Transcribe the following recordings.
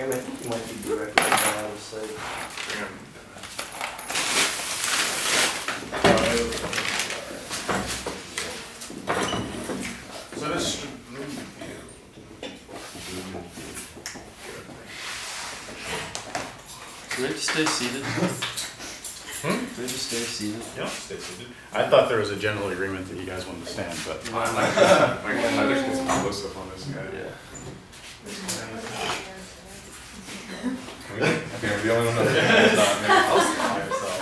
Graham, I think you might be directly out of sight. So this. Do we have to stay seated? Do we have to stay seated? Yeah, stay seated. I thought there was a general agreement that you guys wanted to stand, but. I just get some close up on this guy. Yeah. Okay, we're the only one that's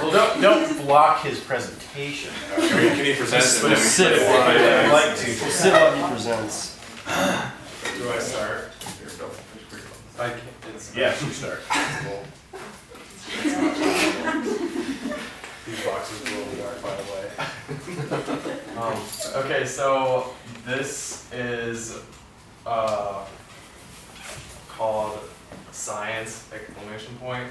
Well, don't block his presentation. Can he present it? But sit while I'd like to. Sit while he presents. Do I start? I can't, yes, you start. These boxes are really dark, by the way. Okay, so this is called science exclamation point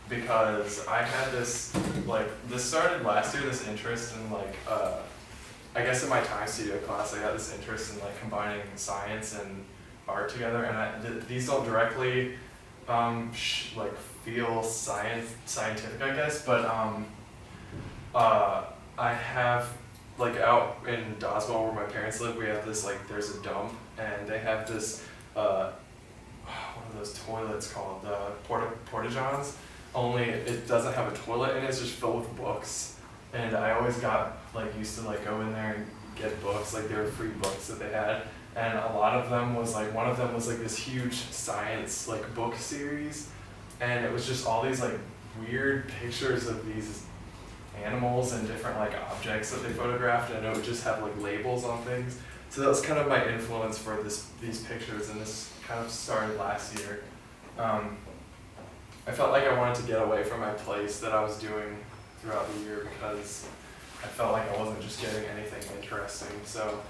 because I had this, like, this started last year, this interest in, like, I guess in my time studio class, I got this interest in, like, combining science and art together, and these don't directly, like, feel scientific, I guess, but, I have, like, out in Doswell where my parents live, we have this, like, there's a dump, and they have this, what are those toilets called? Porta-johns, only it doesn't have a toilet in it, it's just filled with books. And I always got, like, used to, like, go in there and get books, like, they were free books that they had. And a lot of them was, like, one of them was, like, this huge science, like, book series. And it was just all these, like, weird pictures of these animals and different, like, objects that they photographed, and it would just have, like, labels on things. So that was kind of my influence for these pictures, and this kind of started last year. I felt like I wanted to get away from my place that I was doing throughout the year because I felt like I wasn't just getting anything interesting. So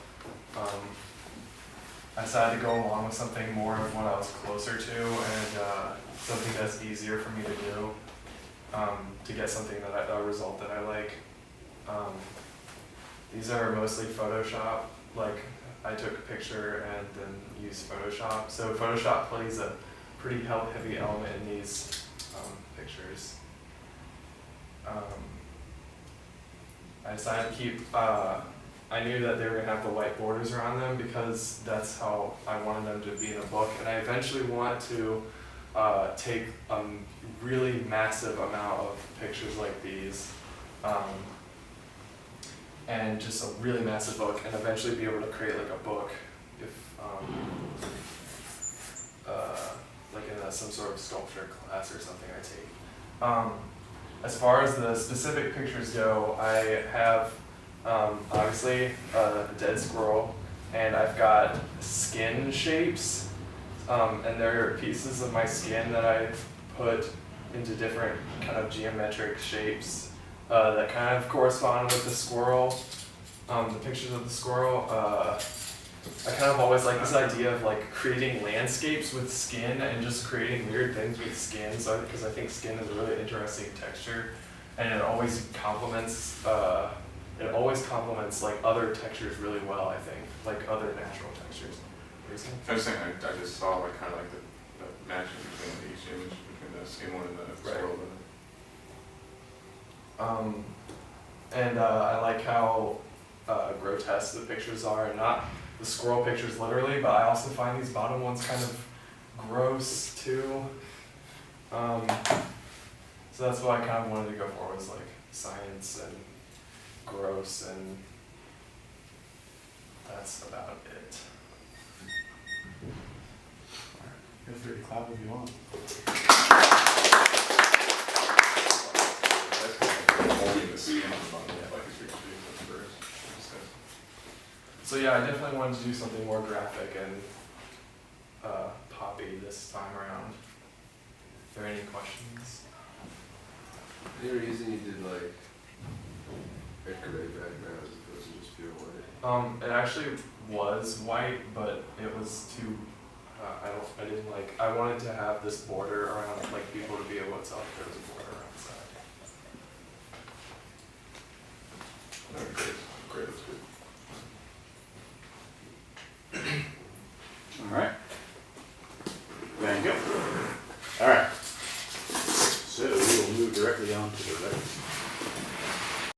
I decided to go along with something more of what I was closer to and something that's easier for me to do to get something that a result that I like. These are mostly Photoshop. Like, I took a picture and then used Photoshop. So Photoshop plays a pretty heavy element in these pictures. I decided to keep, I knew that they were going to have the white borders around them because that's how I wanted them to be in a book. And I eventually want to take a really massive amount of pictures like these and just a really massive book, and eventually be able to create like a book if like in some sort of sculpture class or something I take. As far as the specific pictures go, I have obviously a dead squirrel, and I've got skin shapes, and there are pieces of my skin that I put into different kind of geometric shapes that kind of correspond with the squirrel, the pictures of the squirrel. I kind of always like this idea of like creating landscapes with skin and just creating weird things with skin, so because I think skin is a really interesting texture, and it always complements like other textures really well, I think, like other natural textures. I was saying, I just saw like kind of like the matching between each image, between the skin one and the squirrel. And I like how grotesque the pictures are, and not the squirrel pictures literally, but I also find these bottom ones kind of gross too. So that's what I kind of wanted to go for, was like science and gross, and that's about it. Feel free to clap if you want. Holding the skin on the bottom, like it's really big, that's first. So yeah, I definitely wanted to do something more graphic and poppy this time around. Are there any questions? Any reason you did like a gray background as opposed to just pure white? It actually was white, but it was too. I didn't like. I wanted to have this border around, like people to be able to tell if there was a border around the side. Great, great, that's good. All right. Thank you. All right. So we will move directly on to the record.